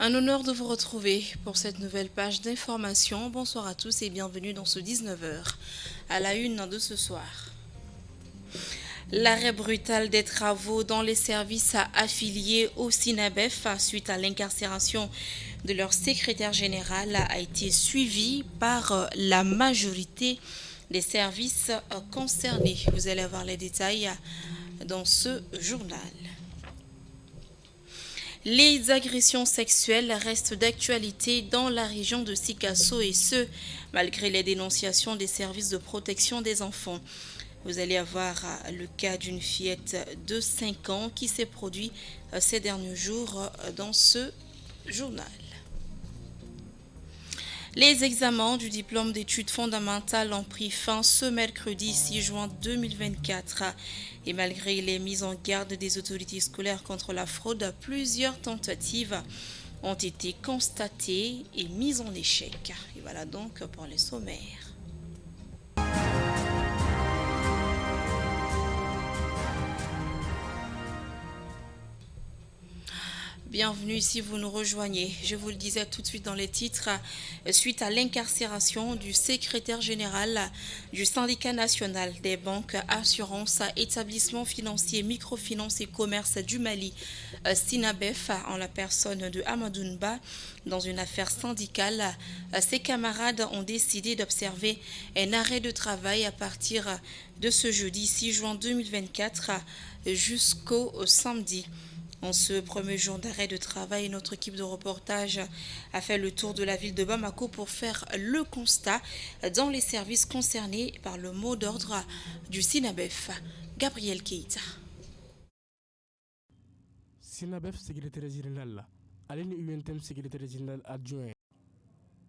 Un honneur de vous retrouver pour cette nouvelle page d'information. Bonsoir à tous et bienvenue dans ce 19h. À la une de ce soir. L'arrêt brutal des travaux dans les services affiliés au SINABEF suite à l'incarcération de leur secrétaire général a été suivi par la majorité des services concernés. Vous allez avoir les détails dans ce journal. Les agressions sexuelles restent d'actualité dans la région de Sikasso et ce, malgré les dénonciations des services de protection des enfants. Vous allez avoir le cas d'une fillette de 5 ans qui s'est produit ces derniers jours dans ce journal. Les examens du diplôme d'études fondamentales ont pris fin ce mercredi 6 juin 2024 et malgré les mises en garde des autorités scolaires contre la fraude, plusieurs tentatives ont été constatées et mises en échec. Et voilà donc pour les sommaires. Bienvenue si vous nous rejoignez. Je vous le disais tout de suite dans les titres, suite à l'incarcération du secrétaire général du syndicat national des banques, assurances, établissements financiers, microfinance et commerce du Mali, SINABEF, en la personne de Amadounba, dans une affaire syndicale, ses camarades ont décidé d'observer un arrêt de travail à partir de ce jeudi 6 juin 2024 jusqu'au samedi. En ce premier jour d'arrêt de travail, notre équipe de reportage a fait le tour de la ville de Bamako pour faire le constat dans les services concernés par le mot d'ordre du SINABEF. Gabriel Keita. SINABEF, secrétaire général, Aline UNTM, secrétaire général adjoint.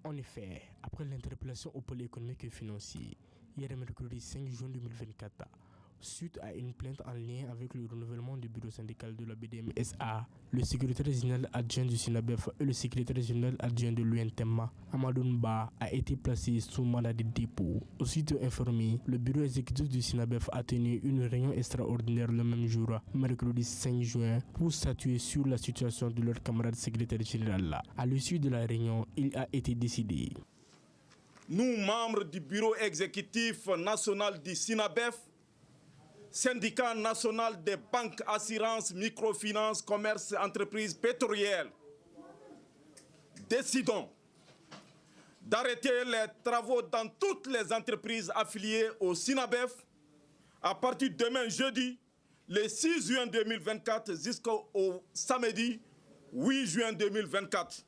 En effet, après l'interpellation au pôle économique et financier, hier mercredi 5 juin 2024, suite à une plainte en lien avec le renouvellement du bureau syndical de la BDM-SA, le secrétaire général adjoint du SINABEF et le secrétaire général adjoint de l'UNTEMA, Amadounba, a été placé sous mandat de dépôt. Aussitôt informé, le bureau exécutif du SINABEF a tenu une réunion extraordinaire le même jour, mercredi 5 juin, pour statuer sur la situation de leur camarade secrétaire général. À l'issue de la réunion, il a été décidé. Nous, membres du bureau exécutif national du SINABEF, syndicat national des banques, assurances, microfinance, commerce, entreprises pétrolières, décidons d'arrêter les travaux dans toutes les entreprises affiliées au SINABEF à partir de demain jeudi, le 6 juin 2024 jusqu'au samedi 8 juin 2024.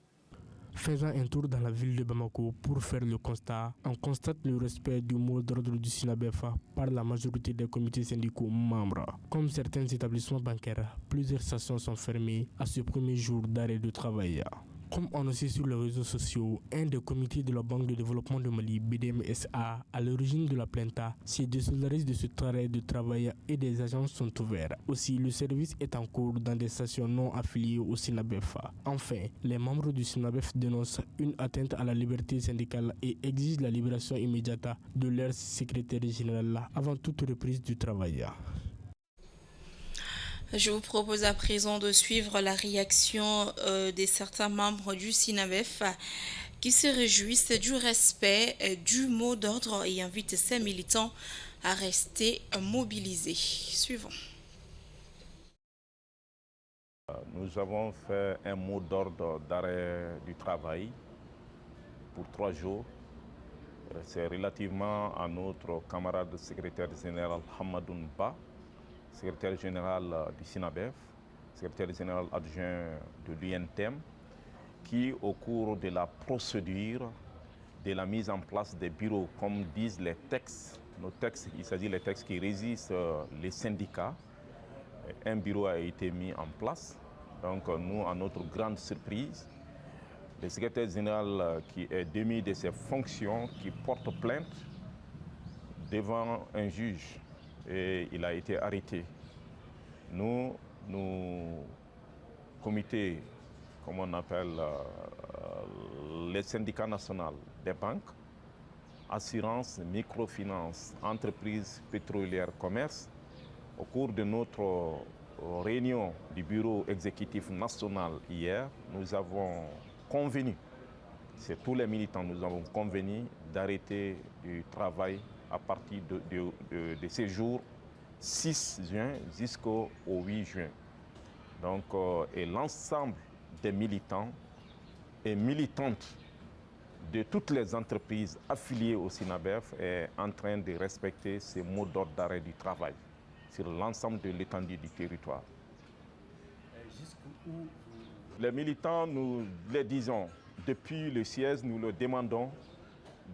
Faisant un tour dans la ville de Bamako pour faire le constat, on constate le respect du mot d'ordre du SINABEF par la majorité des comités syndicaux membres. Comme certains établissements bancaires, plusieurs stations sont fermées à ce premier jour d'arrêt de travail. Comme annoncé sur les réseaux sociaux, un des comités de la Banque de développement de Mali, BDM-SA, à l'origine de la plainte, s'est désolidarisé de ce arrêt de travail et des agences sont ouvertes. Aussi, le service est en cours dans des stations non affiliées au SINABEF. Enfin, les membres du SINABEF dénoncent une atteinte à la liberté syndicale et exigent la libération immédiate de leur secrétaire général avant toute reprise du travail. Je vous propose à présent de suivre la réaction de certains membres du SINABEF qui se réjouissent du respect du mot d'ordre et invitent ces militants à rester mobilisés. Suivons. Nous avons fait un mot d'ordre d'arrêt du travail pour 3 jours. C'est relativement à notre camarade secrétaire général Hamadoun Ba, secrétaire général du SINABEF, secrétaire général adjoint de l'UNTEM, qui au cours de la procédure de la mise en place des bureaux, comme disent les textes, nos textes, il s'agit des textes qui régissent les syndicats, un bureau a été mis en place. Donc nous, à notre grande surprise, le secrétaire général qui est démis de ses fonctions, qui porte plainte devant un juge, et il a été arrêté. Nous, comité, comme on appelle les syndicats nationaux des banques, assurance, microfinance, entreprises pétrolières, commerce, au cours de notre réunion du bureau exécutif national hier, nous avons convenu, c'est tous les militants, nous avons convenu d'arrêter du travail à partir de ces jours 6 juin jusqu'au 8 juin. Donc, et l'ensemble des militants et militantes de toutes les entreprises affiliées au SYNABEF est en train de respecter ces mots d'ordre d'arrêt du travail sur l'ensemble de l'étendue du territoire. Les militants, nous les disons, depuis le siège, nous leur demandons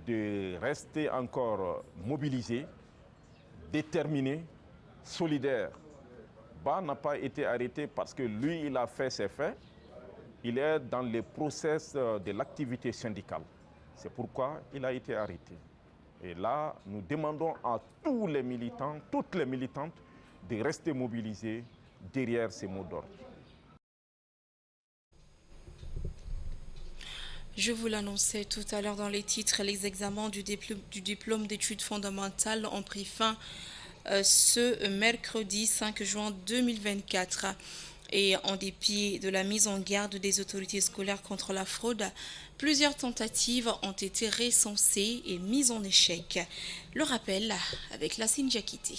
de rester encore mobilisés, déterminés, solidaires. Ba n'a pas été arrêté parce que lui, il a fait ses faits. Il est dans le process de l'activité syndicale. C'est pourquoi il a été arrêté. Et là, nous demandons à tous les militants, toutes les militantes, de rester mobilisés derrière ces mots d'ordre. Je vous l'annonçais tout à l'heure dans les titres, les examens du diplôme d'études fondamentales ont pris fin ce mercredi 5 juin 2024. Et en dépit de la mise en garde des autorités scolaires contre la fraude, plusieurs tentatives ont été recensées et mises en échec. Le rappel avec Lassine Diakité.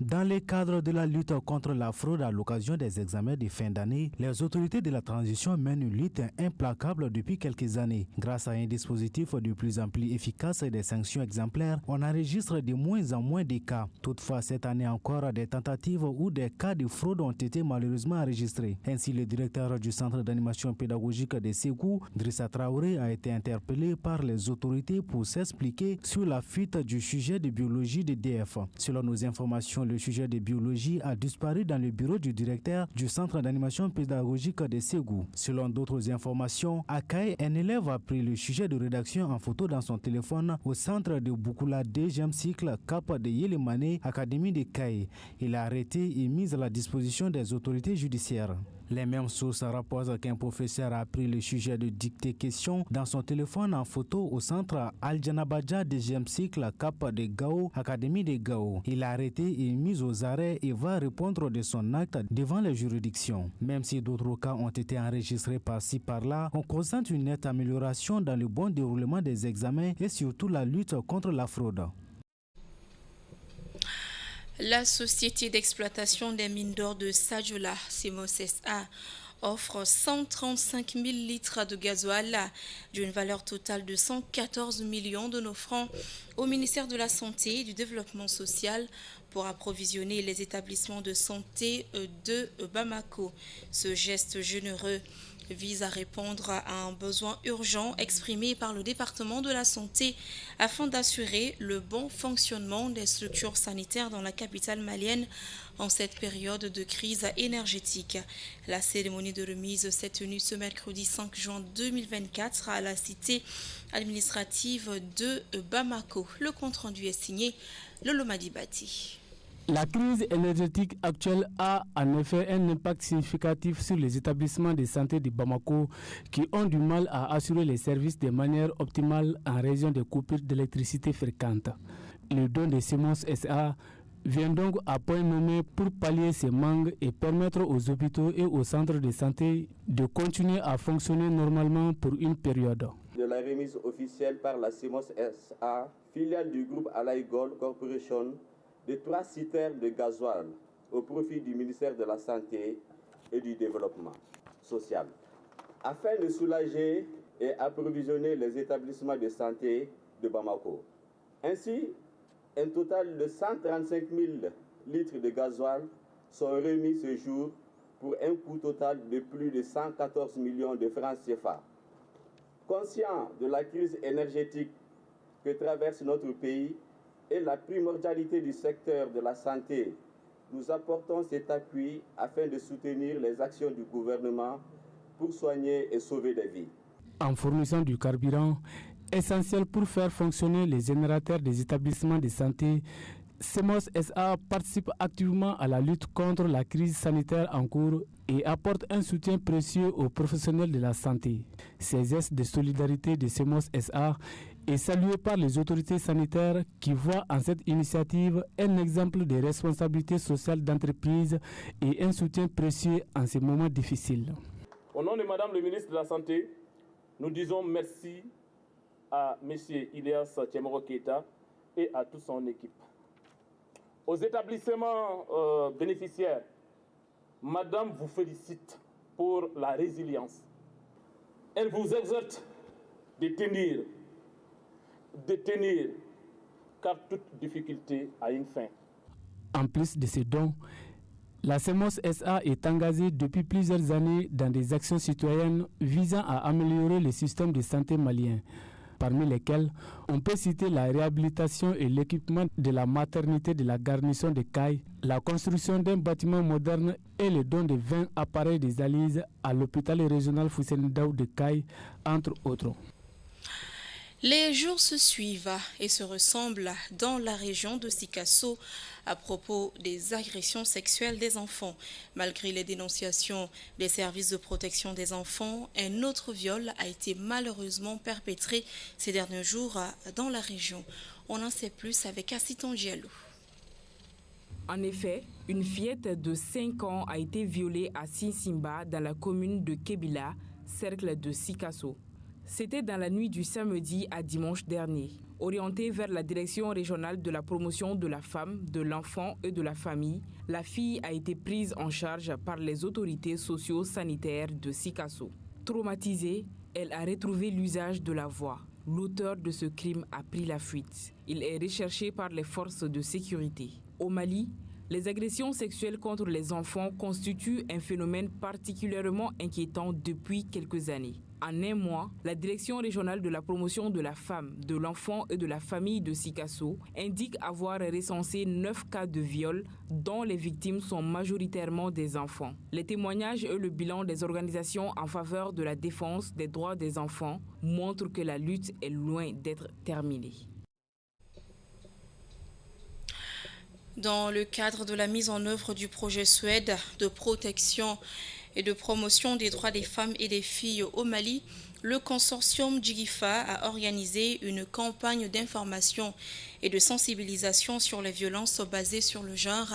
Dans le cadre de la lutte contre la fraude à l'occasion des examens de fin d'année, les autorités de la transition mènent une lutte implacable depuis quelques années. Grâce à un dispositif de plus en plus efficace et des sanctions exemplaires, on enregistre de moins en moins de cas. Toutefois, cette année encore, des tentatives ou des cas de fraude ont été malheureusement enregistrés. Ainsi, le directeur du centre d'animation pédagogique de Ségou, Drissa Traoré, a été interpellé par les autorités pour s'expliquer sur la fuite du sujet de biologie de DF. Selon nos informations, le sujet de biologie a disparu dans le bureau du directeur du centre d'animation pédagogique de Ségou. Selon d'autres informations, à Kaye, un élève a pris le sujet de rédaction en photo dans son téléphone au centre de Boukoula 2e cycle Cap de Yelemane, Académie de Kaye. Il a arrêté et mis à la disposition des autorités judiciaires. Les mêmes sources rapportent qu'un professeur a pris le sujet de dicter question dans son téléphone en photo au centre Al-Janabadja 2e cycle Cap de Gao, Académie de Gao. Il a arrêté et mis aux arrêts et va répondre de son acte devant les juridictions. Même si d'autres cas ont été enregistrés par-ci par-là, on constate une nette amélioration dans le bon déroulement des examens et surtout la lutte contre la fraude. La société d'exploitation des mines d'or de Sadiola, CMOS SA, offre 135 000 litres de gasoil d'une valeur totale de 114 millions de nos francs au ministère de la Santé et du Développement social pour approvisionner les établissements de santé de Bamako. Ce geste généreux vise à répondre à un besoin urgent exprimé par le département de la santé afin d'assurer le bon fonctionnement des structures sanitaires dans la capitale malienne en cette période de crise énergétique. La cérémonie de remise s'est tenue ce mercredi 5 juin 2024 à la cité administrative de Bamako. Le compte-rendu est signé Lolo Madibati. La crise énergétique actuelle a en effet un impact significatif sur les établissements de santé de Bamako qui ont du mal à assurer les services de manière optimale en raison des coupures d'électricité fréquentes. Le don de CMOS SA vient donc à point nommé pour pallier ces manques et permettre aux hôpitaux et aux centres de santé de continuer à fonctionner normalement pour une période. De la remise officielle par la CMOS SA, filiale du groupe Allied Gold Corporation, de 3 citernes de gasoil au profit du ministère de la Santé et du Développement social, afin de soulager et approvisionner les établissements de santé de Bamako. Ainsi, un total de 135 000 litres de gasoil sont remis ce jour pour un coût total de plus de 114 millions de francs CFA. Conscient de la crise énergétique que traverse notre pays, et la primordialité du secteur de la santé, nous apportons cet appui afin de soutenir les actions du gouvernement pour soigner et sauver des vies. En fournissant du carburant, essentiel pour faire fonctionner les générateurs des établissements de santé, CMOS SA participe activement à la lutte contre la crise sanitaire en cours et apporte un soutien précieux aux professionnels de la santé. Ces gestes de solidarité de CMOS SA est salué par les autorités sanitaires qui voient en cette initiative un exemple de responsabilité sociale d'entreprise et un soutien précieux en ces moments difficiles. Au nom de Madame le ministre de la Santé, nous disons merci à M. Ilias Tchemoro Keita et à toute son équipe. Aux établissements bénéficiaires, Madame vous félicite pour la résilience. Elle vous exhorte de tenir, car toute difficulté a une fin. En plus de ces dons, la CEMOS SA est engagée depuis plusieurs années dans des actions citoyennes visant à améliorer le système de santé malien, parmi lesquelles on peut citer la réhabilitation et l'équipement de la maternité de la garnison de Caille, la construction d'un bâtiment moderne et le don de 20 appareils de dialyse à l'hôpital régional Fousseni Daou de Caille, entre autres. Les jours se suivent et se ressemblent dans la région de Sikasso à propos des agressions sexuelles des enfants. Malgré les dénonciations des services de protection des enfants, un autre viol a été malheureusement perpétré ces derniers jours dans la région. On en sait plus avec Assiton Diallo. En effet, une fillette de 5 ans a été violée à Sinsimba dans la commune de Kébila, cercle de Sikasso. C'était dans la nuit du samedi à dimanche dernier. Orientée vers la direction régionale de la promotion de la femme, de l'enfant et de la famille, la fille a été prise en charge par les autorités socio-sanitaires de Sikasso. Traumatisée, elle a retrouvé l'usage de la voix. L'auteur de ce crime a pris la fuite. Il est recherché par les forces de sécurité. Au Mali, les agressions sexuelles contre les enfants constituent un phénomène particulièrement inquiétant depuis quelques années. En un mois, la Direction régionale de la promotion de la femme, de l'enfant et de la famille de Sikasso indique avoir recensé 9 cas de viol dont les victimes sont majoritairement des enfants. Les témoignages et le bilan des organisations en faveur de la défense des droits des enfants montrent que la lutte est loin d'être terminée. Dans le cadre de la mise en œuvre du projet Suède de protection et de promotion des droits des femmes et des filles au Mali, le consortium Djigifa a organisé une campagne d'information et de sensibilisation sur les violences basées sur le genre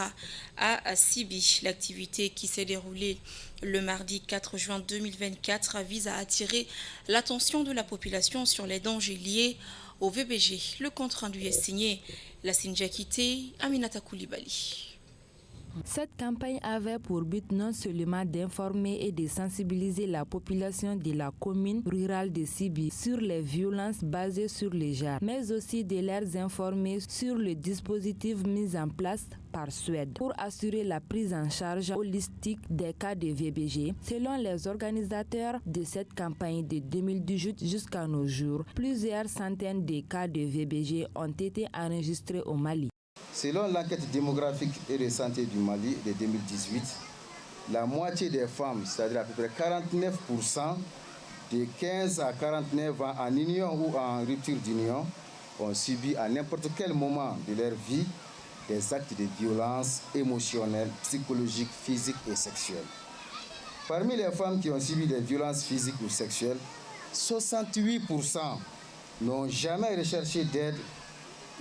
à Sibi. L'activité qui s'est déroulée le mardi 4 juin 2024 vise à attirer l'attention de la population sur les dangers liés au VBG. Le compte-rendu est signé Lassine Diakité, Aminata Koulibaly. Cette campagne avait pour but non seulement d'informer et de sensibiliser la population de la commune rurale de Sibi sur les violences basées sur le genre, mais aussi de les informer sur le dispositif mis en place par Suède pour assurer la prise en charge holistique des cas de VBG. Selon les organisateurs de cette campagne de 2018 jusqu'à nos jours, plusieurs centaines de cas de VBG ont été enregistrés au Mali. Selon l'enquête démographique et de santé du Mali de 2018, la moitié des femmes, c'est-à-dire à peu près 49% de 15 à 49 ans en union ou en rupture d'union, ont subi à n'importe quel moment de leur vie des actes de violence émotionnelle, psychologique, physique et sexuelle. Parmi les femmes qui ont subi des violences physiques ou sexuelles, 68% n'ont jamais recherché d'aide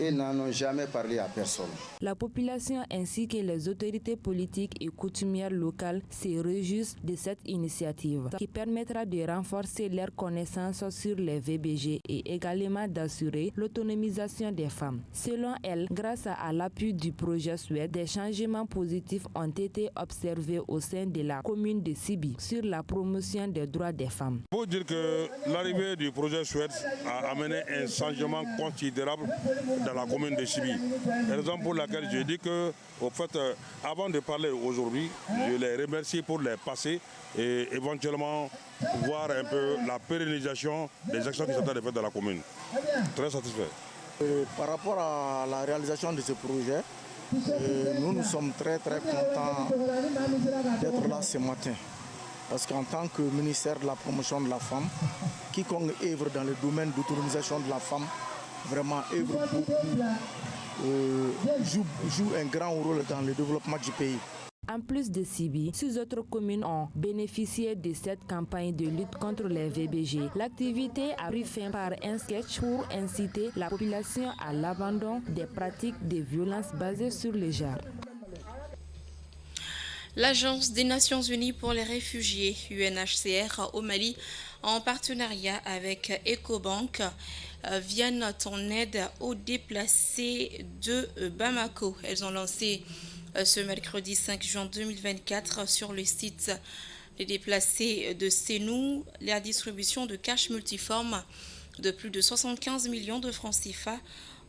et n'en ont jamais parlé à personne. La population ainsi que les autorités politiques et coutumières locales se réjouissent de cette initiative qui permettra de renforcer leur connaissance sur les VBG et également d'assurer l'autonomisation des femmes. Selon elle, grâce à l'appui du projet Suède, des changements positifs ont été observés au sein de la commune de Sibi sur la promotion des droits des femmes. Il faut dire que l'arrivée du projet Suède a amené un changement considérable dans la commune de Sibi. Raison pour laquelle je dis que, au fait, avant de parler aujourd'hui, je les remercie pour les passés et éventuellement voir un peu la pérennisation des actions qui sont en train de faire dans la commune. Très satisfait. Par rapport à la réalisation de ce projet, nous sommes très contents d'être là ce matin. Parce qu'en tant que ministère de la promotion de la femme, quiconque œuvre dans le domaine d'autonomisation de la femme, vraiment œuvre beaucoup, joue un grand rôle dans le développement du pays. En plus de Sibi, 6 autres communes ont bénéficié de cette campagne de lutte contre les VBG. L'activité a pris fin par un sketch pour inciter la population à l'abandon des pratiques de violence basées sur le genre. L'Agence des Nations Unies pour les réfugiés, UNHCR, au Mali, en partenariat avec Ecobank, viennent en aide aux déplacés de Bamako. Elles ont lancé ce mercredi 5 juin 2024 sur le site des déplacés de Sénou la distribution de cash multiforme de plus de 75 millions de francs CFA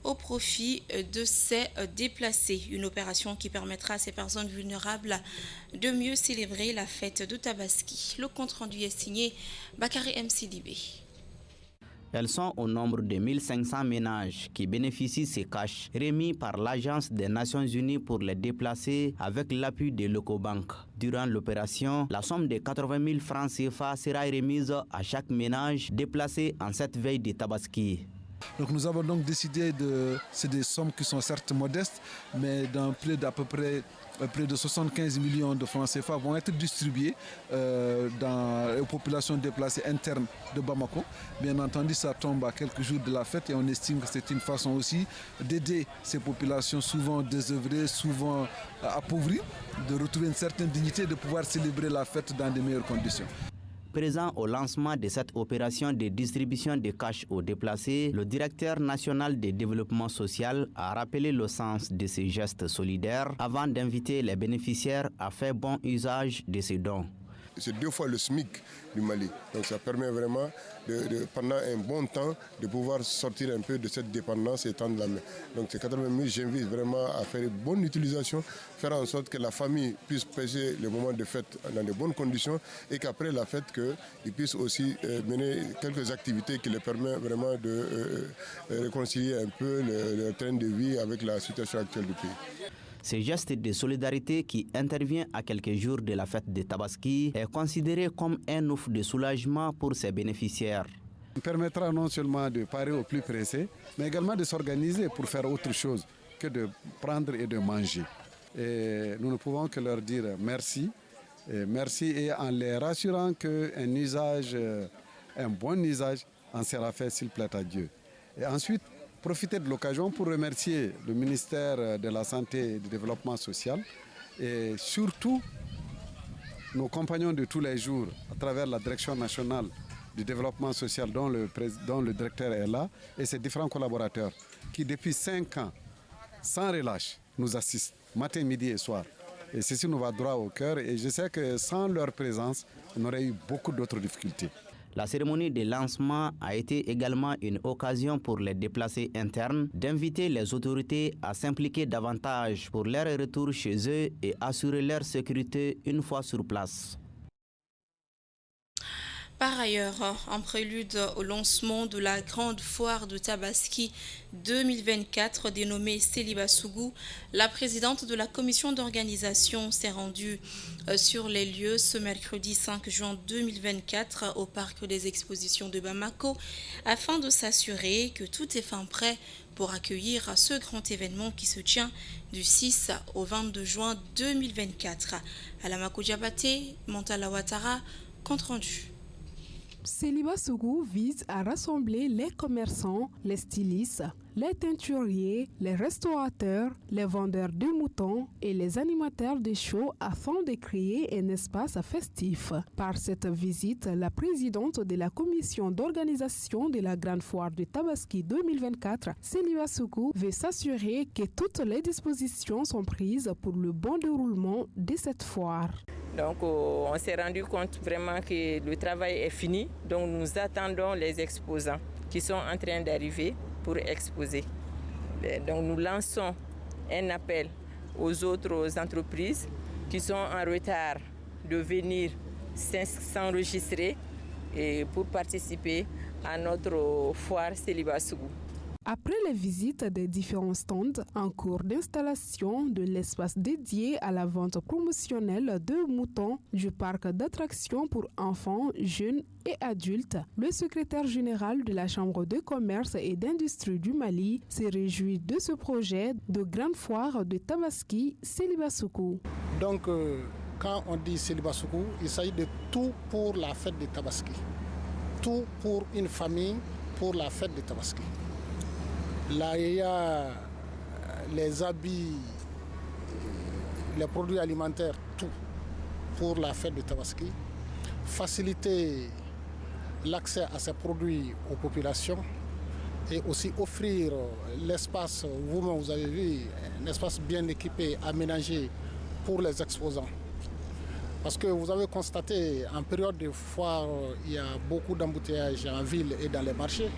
au profit de ces déplacés. Une opération qui permettra à ces personnes vulnérables de mieux célébrer la fête de Tabaski. Le compte-rendu est signé Bakary MCDB. Elles sont au nombre de 1500 ménages qui bénéficient de ces cash remis par l'Agence des Nations Unies pour les déplacés avec l'appui de l'Ecobank. Durant l'opération, la somme de 80 000 francs CFA sera remise à chaque ménage déplacé en cette veille de Tabaski. Donc nous avons donc décidé c'est des sommes qui sont certes modestes, mais d'à peu près près de 75 millions de francs CFA vont être distribués aux populations déplacées internes de Bamako. Bien entendu, ça tombe à quelques jours de la fête et on estime que c'est une façon aussi d'aider ces populations souvent désœuvrées, souvent appauvries, de retrouver une certaine dignité, de pouvoir célébrer la fête dans de meilleures conditions. Présent au lancement de cette opération de distribution de cash aux déplacés, le directeur national de développement social a rappelé le sens de ces gestes solidaires avant d'inviter les bénéficiaires à faire bon usage de ces dons. C'est 2 fois le SMIC du Mali. Donc ça permet vraiment, pendant un bon temps, de pouvoir sortir un peu de cette dépendance et tendre la main. Donc ces 80 000, j'invite vraiment à faire une bonne utilisation, faire en sorte que la famille puisse passer le moment de fête dans de bonnes conditions et qu'après la fête, qu'ils puissent aussi mener quelques activités qui les permettent vraiment de réconcilier un peu le train de vie avec la situation actuelle du pays. Ce geste de solidarité qui intervient à quelques jours de la fête de Tabaski est considéré comme un ouf de soulagement pour ses bénéficiaires. Il permettra non seulement de parer au plus pressé, mais également de s'organiser pour faire autre chose que de prendre et de manger. Et nous ne pouvons que leur dire merci. Merci et en les rassurant qu'un usage, un bon usage en sera fait s'il plaît à Dieu. Et ensuite, profiter de l'occasion pour remercier le ministère de la Santé et du Développement social et surtout nos compagnons de tous les jours à travers la Direction nationale du développement social dont le directeur est là et ses différents collaborateurs qui depuis 5 ans, sans relâche, nous assistent matin, midi et soir. Et ceci nous va droit au cœur et je sais que sans leur présence, on aurait eu beaucoup d'autres difficultés. La cérémonie de lancement a été également une occasion pour les déplacés internes d'inviter les autorités à s'impliquer davantage pour leur retour chez eux et assurer leur sécurité une fois sur place. Par ailleurs, en prélude au lancement de la grande foire de Tabaski 2024 dénommée Céliba Sougou, la présidente de la commission d'organisation s'est rendue sur les lieux ce mercredi 5 juin 2024 au parc des expositions de Bamako afin de s'assurer que tout est fin prêt pour accueillir ce grand événement qui se tient du 6 au 22 juin 2024. Alamako Diabaté, Mantala Ouattara, compte rendu. Céliba Sougou vise à rassembler les commerçants, les stylistes, les teinturiers, les restaurateurs, les vendeurs de moutons et les animateurs de shows afin de créer un espace festif. Par cette visite, la présidente de la commission d'organisation de la Grande Foire de Tabaski 2024, Céliba Sougou, veut s'assurer que toutes les dispositions sont prises pour le bon déroulement de cette foire. Donc on s'est rendu compte vraiment que le travail est fini. Donc nous attendons les exposants qui sont en train d'arriver pour exposer. Donc nous lançons un appel aux autres entreprises qui sont en retard de venir s'enregistrer et pour participer à notre foire Céliba Sougou. Après les visites des différents stands en cours d'installation de l'espace dédié à la vente promotionnelle de moutons du parc d'attractions pour enfants, jeunes et adultes, le secrétaire général de la Chambre de commerce et d'industrie du Mali s'est réjoui de ce projet de grande foire de Tabaski, Céliba Soukou. Donc, quand on dit Céliba Soukou, il s'agit de tout pour la fête de Tabaski. Tout pour une famille pour la fête de Tabaski. Là, il y a les habits, les produits alimentaires, tout pour la fête de Tabaski. Faciliter l'accès à ces produits aux populations et aussi offrir l'espace, vous-même vous avez vu, un espace bien équipé, aménagé pour les exposants. Parce que vous avez constaté, en période de foire, il y a beaucoup d'embouteillages en ville et dans les marchés.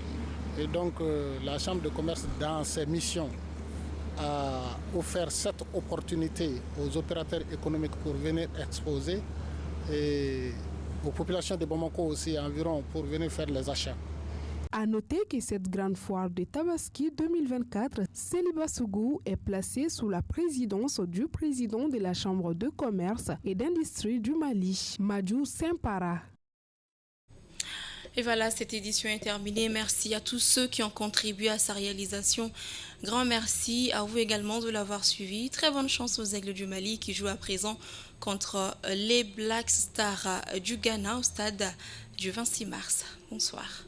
Et donc, la Chambre de commerce, dans ses missions, a offert cette opportunité aux opérateurs économiques pour venir exposer et aux populations de Bamako aussi environ pour venir faire les achats. À noter que cette grande foire de Tabaski 2024, Céliba Soukou, est placée sous la présidence du président de la Chambre de commerce et d'industrie du Mali, Madjou Sempara. Et voilà, cette édition est terminée. Merci à tous ceux qui ont contribué à sa réalisation. Grand merci à vous également de l'avoir suivi. Très bonne chance aux Aigles du Mali qui jouent à présent contre les Black Stars du Ghana au stade du 26 mars. Bonsoir.